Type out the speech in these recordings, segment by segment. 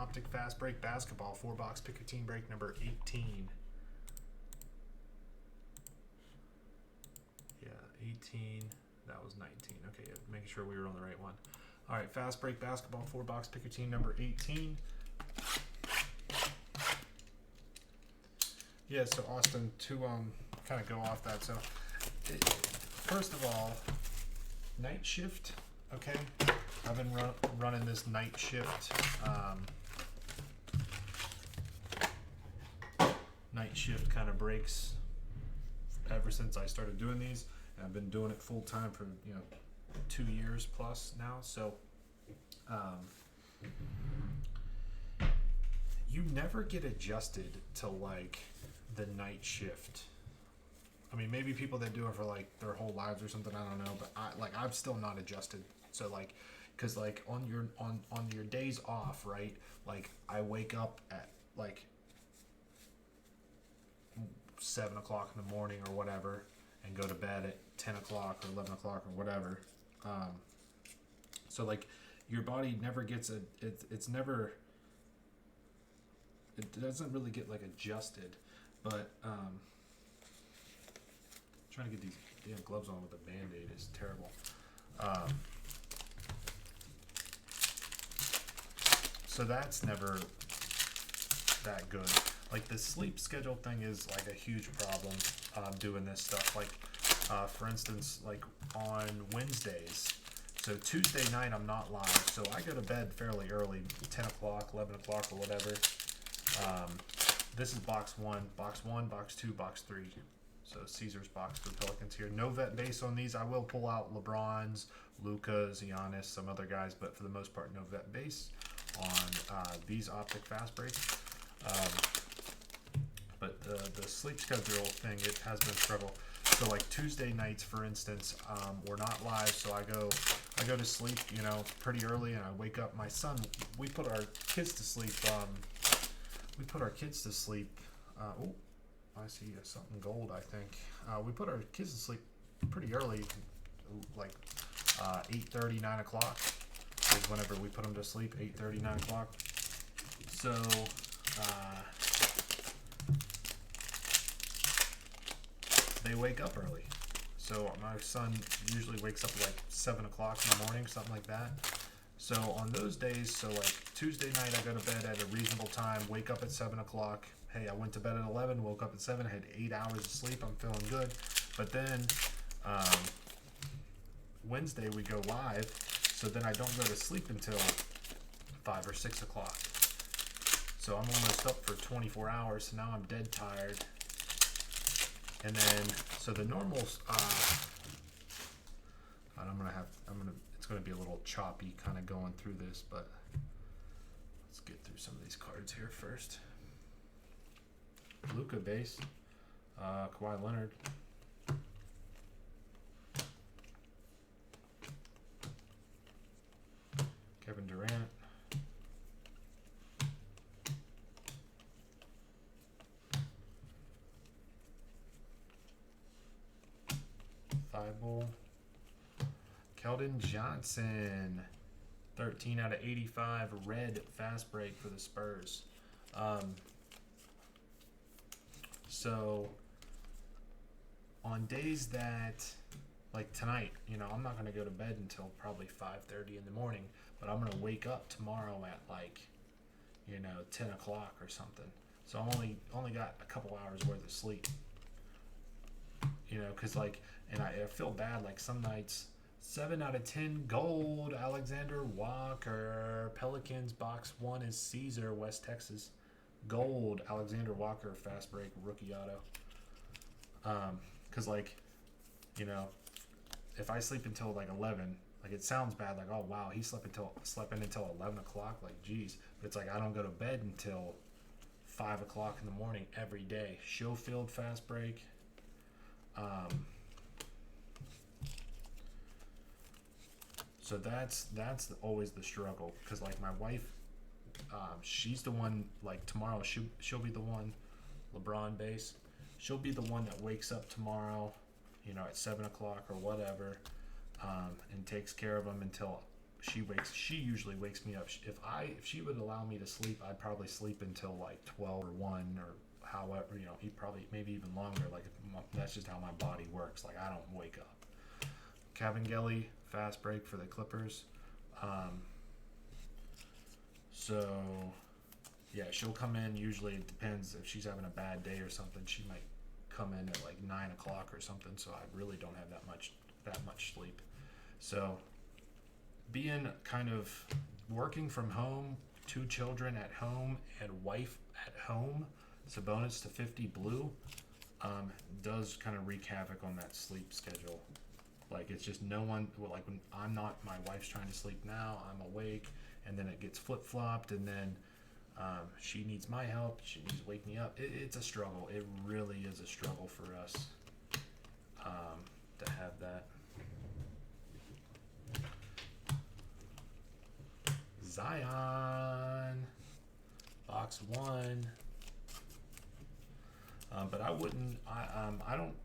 Optic Fast Break Basketball 4-box pick your team break number 18. Yeah, 18. That was 19. Okay, yeah, making sure we were on the right one. All right, Fast Break Basketball 4-box pick your team number 18. Yeah, so Austin, to kind of go off that. So, first of all, night shift. Okay, I've been running this night shift. Night shift kind of breaks ever since I started doing these, and I've been doing it full time for 2 years plus now. So, you never get adjusted to like the night shift. I mean, maybe people that do it for like their whole lives or something, I don't know, but I'm still not adjusted. So like, cause like on your days off, right? Like I wake up at like 7 o'clock in the morning or whatever, and go to bed at 10 o'clock or 11 o'clock or whatever. So like your body never gets it doesn't really get like adjusted, but trying to get these damn gloves on with a band-aid is terrible. So that's never that good. Like the sleep schedule thing is like a huge problem doing this stuff. Like for instance, like on Wednesdays, so Tuesday night I'm not live, so I go to bed fairly early, 10 o'clock, 11 o'clock or whatever. This is box 1, box 2, box 3. So Caesar's box for Pelicans here. No vet base on these. I will pull out LeBron's, Luka's, Giannis, some other guys, but for the most part, no vet base on these Optic Fast Breaks. But the sleep schedule thing, it has been a struggle. So like Tuesday nights, for instance, we're not live, so I go to sleep, pretty early, and I wake up. My son, we put our kids to sleep. I see something gold, I think. We put our kids to sleep pretty early, like 8:30, 9 o'clock is whenever we put them to sleep, 8:30, 9 o'clock. So, they wake up early. So my son usually wakes up like 7 o'clock in the morning, something like that. So on those days, so like Tuesday night, I go to bed at a reasonable time, wake up at 7 o'clock. Hey, I went to bed at 11, woke up at 7, had 8 hours of sleep. I'm feeling good. But then Wednesday we go live, so then I don't go to sleep until 5 or 6 o'clock. So I'm almost up for 24 hours. So now I'm dead tired. And then, so the normals, it's going to be a little choppy kind of going through this, but let's get through some of these cards here first. Luka base, Kawhi Leonard. Kevin Durant. Thibault. Keldon Johnson. 13 out of 85 red fast break for the Spurs. So on days that, like tonight, I'm not going to go to bed until probably 5:30 in the morning, but I'm going to wake up tomorrow at like, 10 o'clock or something. So I'm only got a couple hours worth of sleep. Because like, and I feel bad, like some nights, 7 out of 10 gold, Alexander Walker. Pelicans, box 1 is Caesar, West Texas. Gold, Alexander Walker, fast break, rookie auto. Because like, if I sleep until like 11, like it sounds bad, like, oh wow, he slept in until 11 o'clock, like geez. But it's like I don't go to bed until 5 o'clock in the morning every day. Schofield fast break. So that's always the struggle, because like my wife, she's the one, like tomorrow she'll be the one, LeBron base, she'll be the one that wakes up tomorrow, at 7 o'clock or whatever, and takes care of him until she usually wakes me up. If she would allow me to sleep, I'd probably sleep until like 12 or 1 or however, probably maybe even longer. Like that's just how my body works. Like I don't wake up. Cavangeli, fast break for the Clippers. So yeah, she'll come in. Usually it depends if she's having a bad day or something. She might come in at like 9 o'clock or something. So I really don't have that much sleep. So being kind of working from home, 2 children at home and wife at home, Sabonis to 50 blue, does kind of wreak havoc on that sleep schedule. Like it's just no one. Like when I'm not, my wife's trying to sleep now. I'm awake, and then it gets flip flopped, and then she needs my help. She needs to wake me up. It's a struggle. It really is a struggle for us to have that. Zion, box 1. But I wouldn't. I don't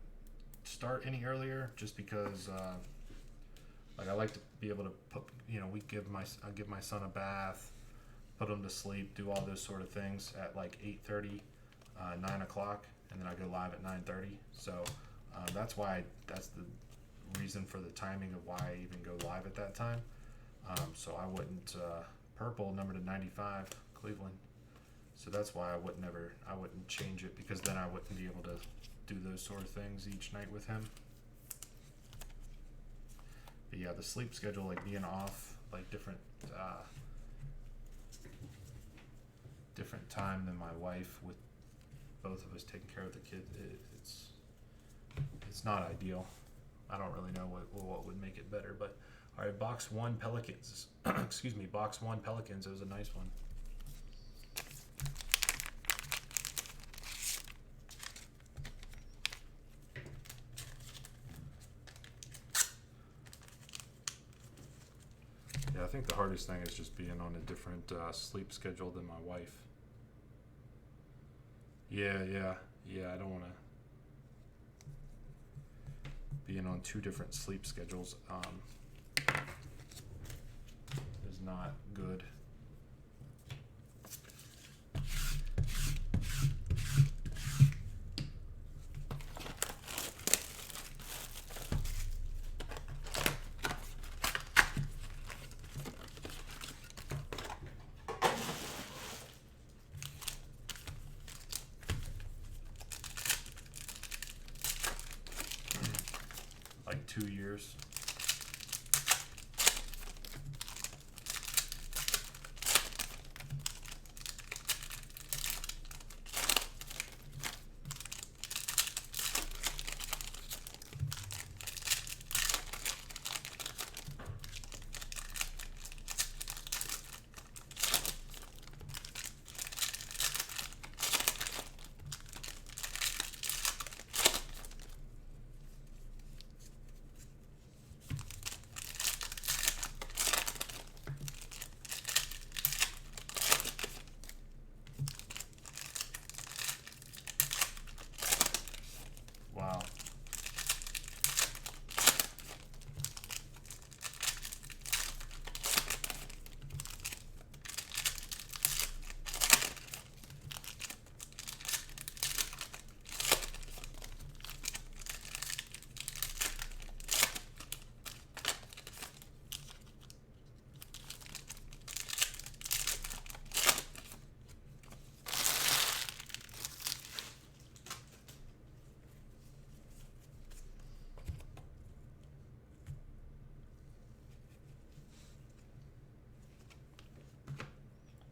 start any earlier just because like I like to be able to put. I give my son a bath, put him to sleep, do all those sort of things at like 8:30, 9 o'clock, and then I go live at 9:30. So that's the reason for the timing of why I even go live at that time. So I wouldn't. Purple number to 95, Cleveland. So that's why I wouldn't change it, because then I wouldn't be able to do those sort of things each night with him. But yeah, the sleep schedule, like being off, like different time than my wife, with both of us taking care of the kid. It's not ideal. I don't really know what would make it better, but all right, box 1 Pelicans. Excuse me, box 1 Pelicans. It was a nice one. Yeah, I think the hardest thing is just being on a different sleep schedule than my wife. Yeah, I don't want to being on 2 different sleep schedules is not good. Like 2 years. Wow.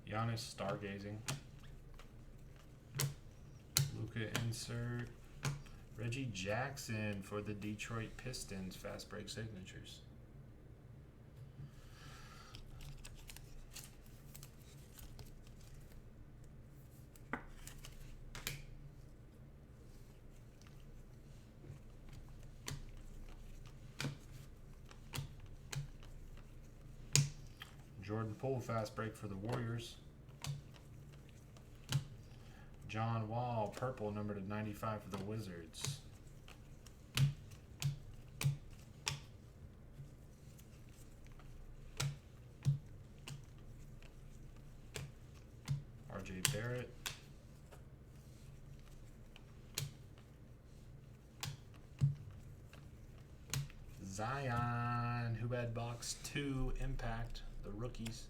Giannis stargazing. Luka insert. Reggie Jackson for the Detroit Pistons. Fast break signatures. Jordan Poole, fast break for the Warriors. John Wall, purple, number to 95 for the Wizards. RJ Barrett. Zion, who had box 2 impact, the rookies.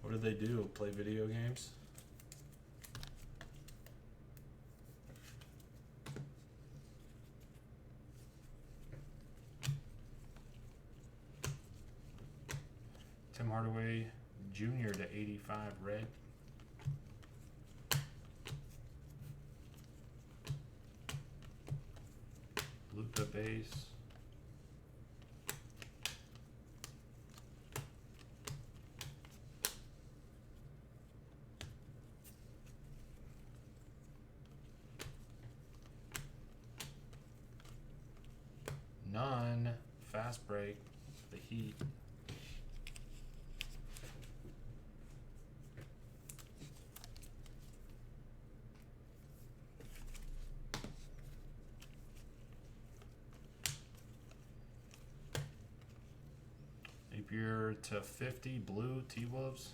What do they do? Play video games? Tim Hardaway Jr. to 85 red. Luka base. None. Fast break. The Heat. Napier to 50 blue T-Wolves.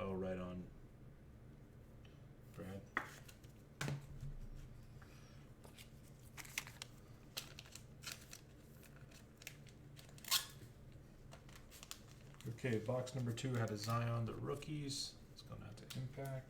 Oh, right on. Brad. Okay, box number 2 had a Zion, the rookies. It's going out to impact.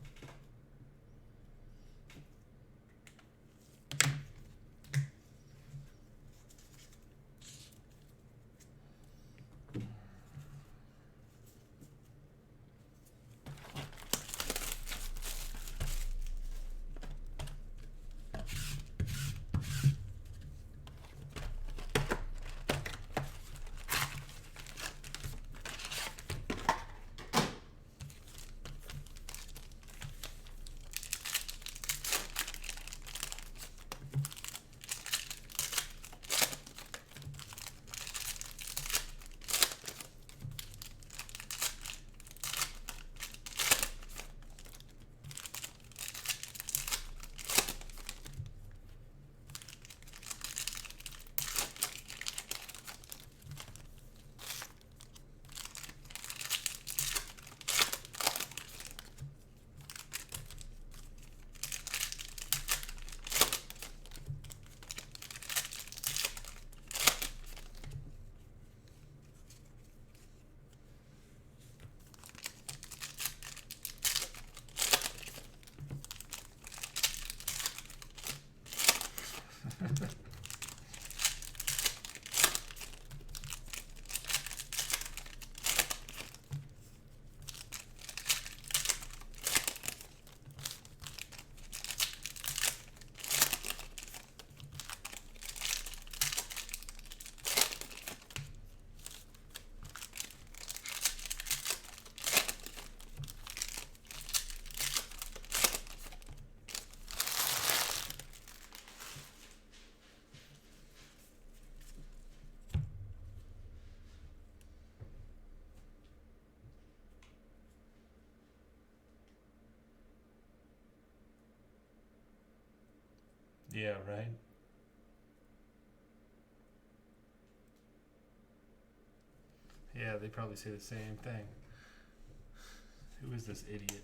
Yeah, right. Yeah, they probably say the same thing. Who is this idiot?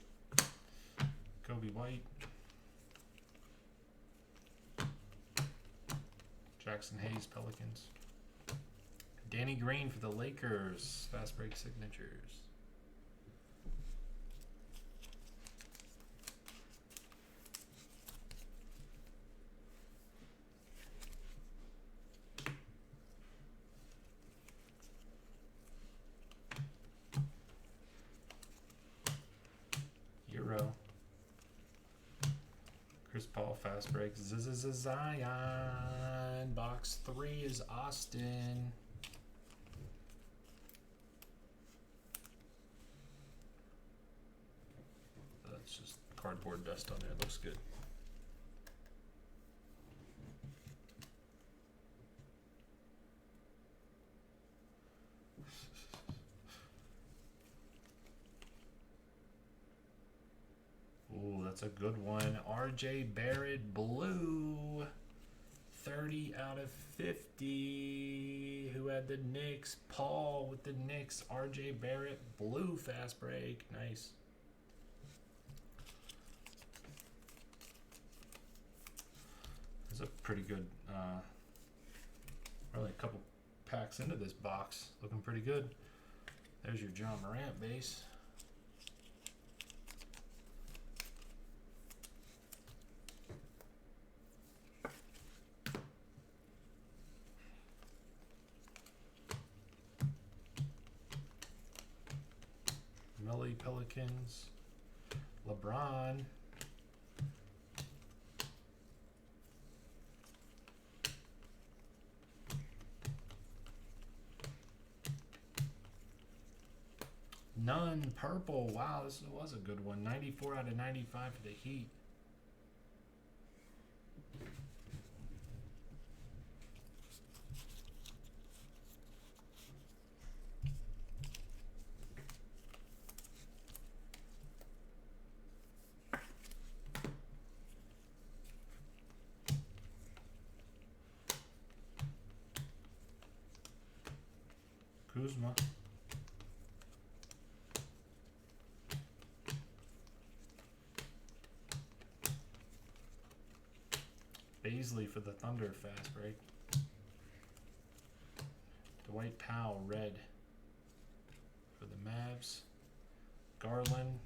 Kobe White. Jackson Hayes, Pelicans. Danny Green for the Lakers. Fast break signatures. Chris Paul, fast break. Zion. Box 3 is Austin. That's just cardboard dust on there. It looks good. Ooh, that's a good one. RJ Barrett, blue. 30 out of 50. Who had the Knicks? Paul with the Knicks. RJ Barrett, blue, fast break. Nice. There's a pretty good, really a couple packs into this box. Looking pretty good. There's your John Morant base. Millie Pelicans. LeBron. None purple. Wow, this was a good one. 94 out of 95 for the Heat. Kuzma. Baisley for the Thunder, fast break. Dwight Powell, red for the Mavs. Garland.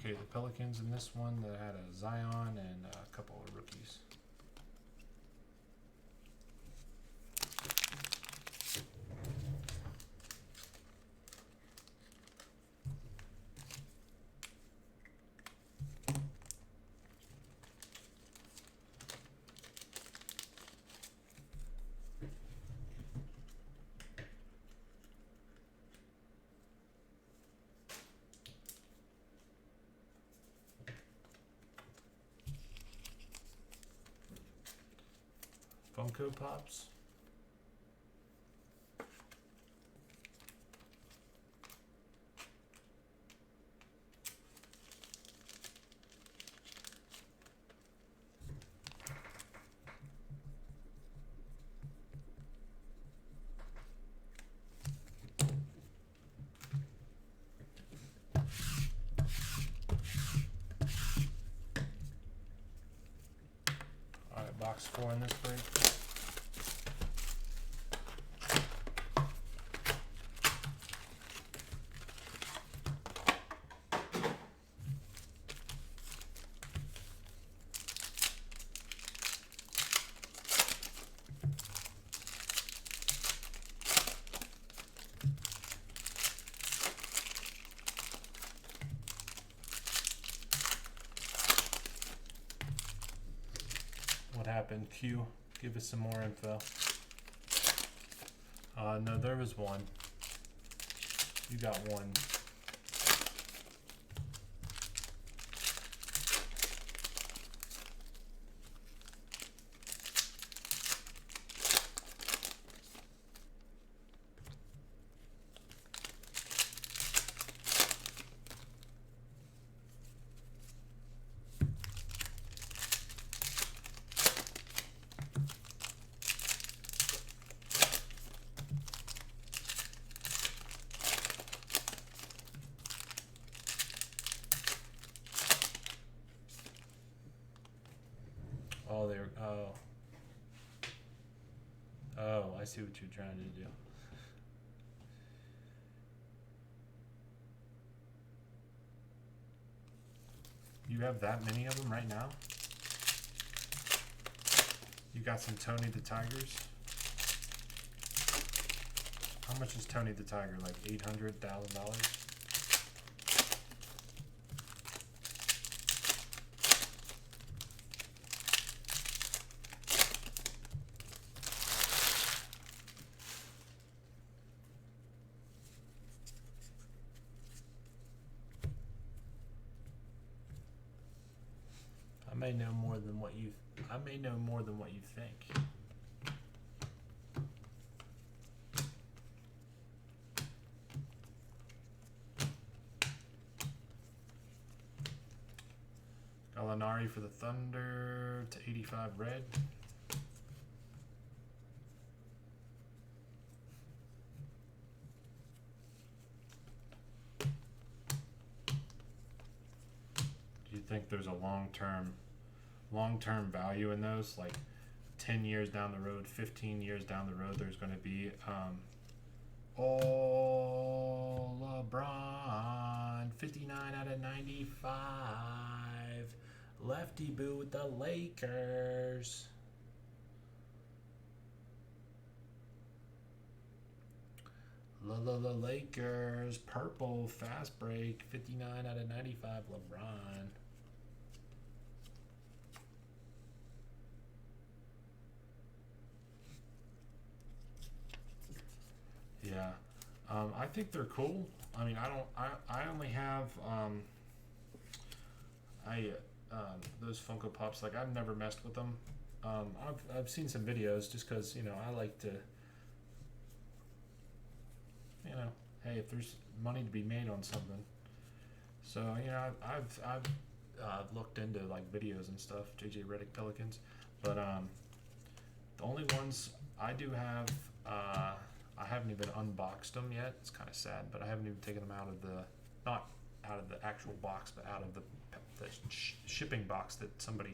Okay, the Pelicans in this one that had a Zion and a couple of rookies. Funko Pops. All right, box 4 in this break. What happened? Q, give us some more info. No, there was one. You got one. Oh. Oh, I see what you're trying to do. You have that many of them right now? You got some Tony the Tigers? How much is Tony the Tiger? Like $800,000? I may know more than what you think. Gallinari for the Thunder to 85 red. Do you think there's a long-term value in those? Like 10 years down the road, 15 years down the road, there's going to be LeBron 59 out of 95. Lefty boo with the Lakers. The Lakers. Purple fast break 59 out of 95 LeBron. Yeah. I think they're cool. I mean, I only have those Funko Pops. Like, I've never messed with them. I've seen some videos just because, I like to, hey, if there's money to be made on something. So, I've looked into like videos and stuff, JJ Redick Pelicans, but the only ones I do have, I haven't even unboxed them yet. It's kind of sad, but I haven't even taken them out of not out of the actual box, but out of the shipping box that somebody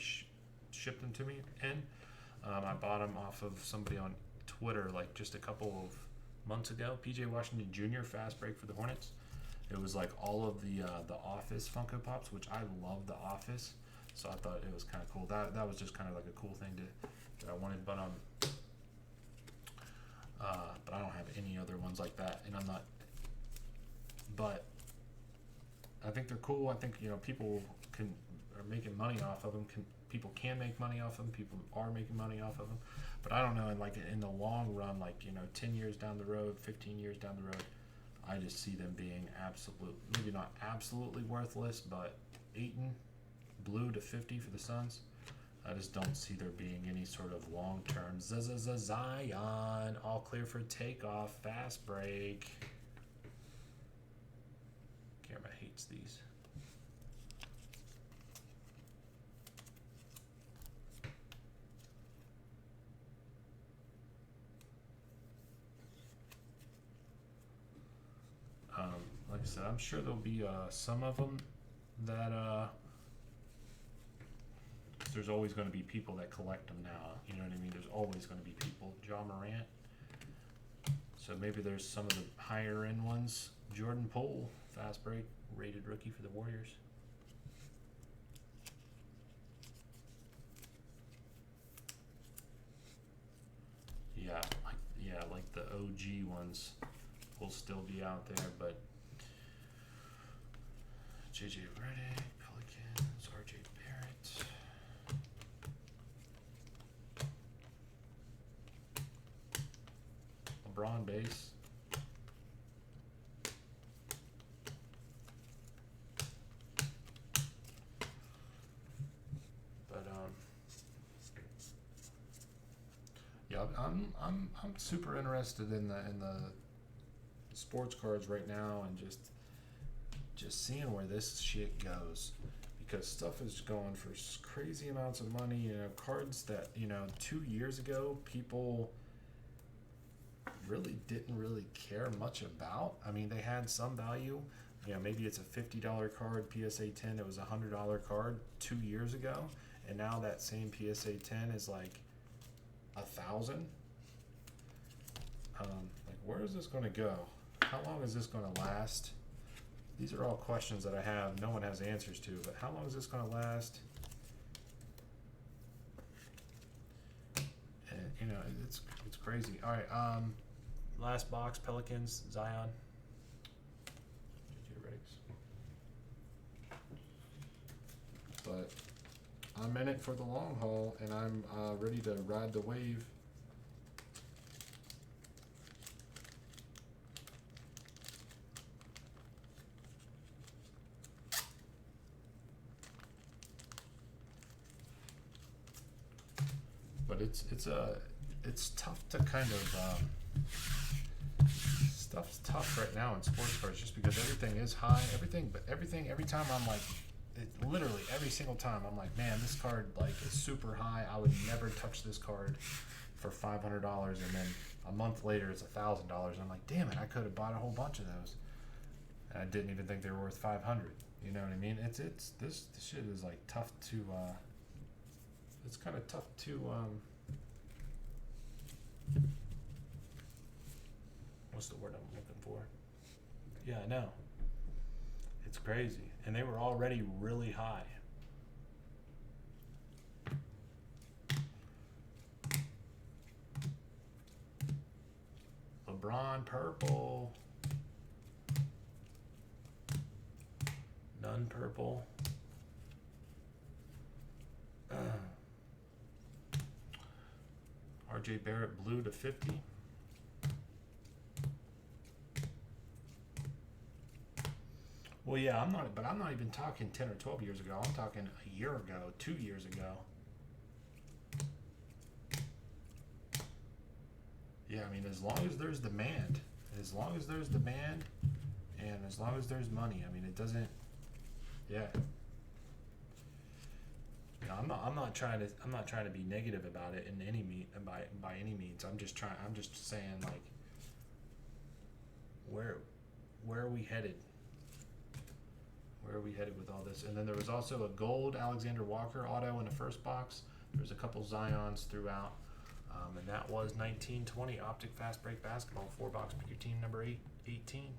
shipped them to me in. I bought them off of somebody on Twitter like just a couple of months ago. PJ Washington Jr. fast break for the Hornets. It was like all of the Office Funko Pops, which I love the Office, so I thought it was kind of cool. That was just kind of like a cool thing that I wanted, but I don't have any other ones like that, and I'm not. But I think they're cool. I think people are making money off of them. People can make money off of them. People are making money off of them. But I don't know. In the long run, 10 years down the road, 15 years down the road, I just see them being maybe not absolutely worthless, but eaten blue to 50 for the Suns. I just don't see there being any sort of long-term Zion, all clear for takeoff, fast break. Camera hates these. Like I said, I'm sure there'll be some of them that there's always going to be people that collect them now. You know what I mean? There's always going to be people. John Morant. So maybe there's some of the higher end ones. Jordan Poole, fast break, rated rookie for the Warriors. Like the OG ones will still be out there, but JJ Redick, Pelicans, RJ Barrett. LeBron base. But yeah, I'm super interested in the sports cards right now, and just seeing where this shit goes, because stuff is going for crazy amounts of money. Cards that 2 years ago people really didn't care much about. I mean, they had some value. Maybe it's a $50 card, PSA 10. It was a $100 card 2 years ago, and now that same PSA 10 is like 1,000. Like, where is this going to go? How long is this going to last? These are all questions that I have. No one has answers to, but how long is this going to last? And, you know, it's crazy. All right, last box, Pelicans, Zion. GG Rigs. But I'm in it for the long haul, and I'm ready to ride the wave. But it's tough to kind of stuff's tough right now in sports cards just because everything is high, every time I'm like, literally every single time I'm like, man, this card like is super high. I would never touch this card for $500, and then a month later it's $1,000. I'm like, damn it, I could have bought a whole bunch of those, and I didn't even think they were worth 500. You know what I mean? It's this shit is like tough to. It's kind of tough to. What's the word I'm looking for? Yeah, I know. It's crazy. And they were already really high. LeBron purple. None purple. RJ Barrett blue to 50. Well, yeah, I'm not even talking 10 or 12 years ago. I'm talking a year ago, 2 years ago. Yeah, I mean, as long as there's demand, and as long as there's money, I mean, it doesn't. Yeah. You know, I'm not trying to be negative about it in any by any means. I'm just saying, like, where are we headed? Where are we headed with all this? And then there was also a gold Alexander Walker auto in the first box. There's a couple Zions throughout, and that was 1920 Optic Fast Break Basketball 4-box PYT number 18.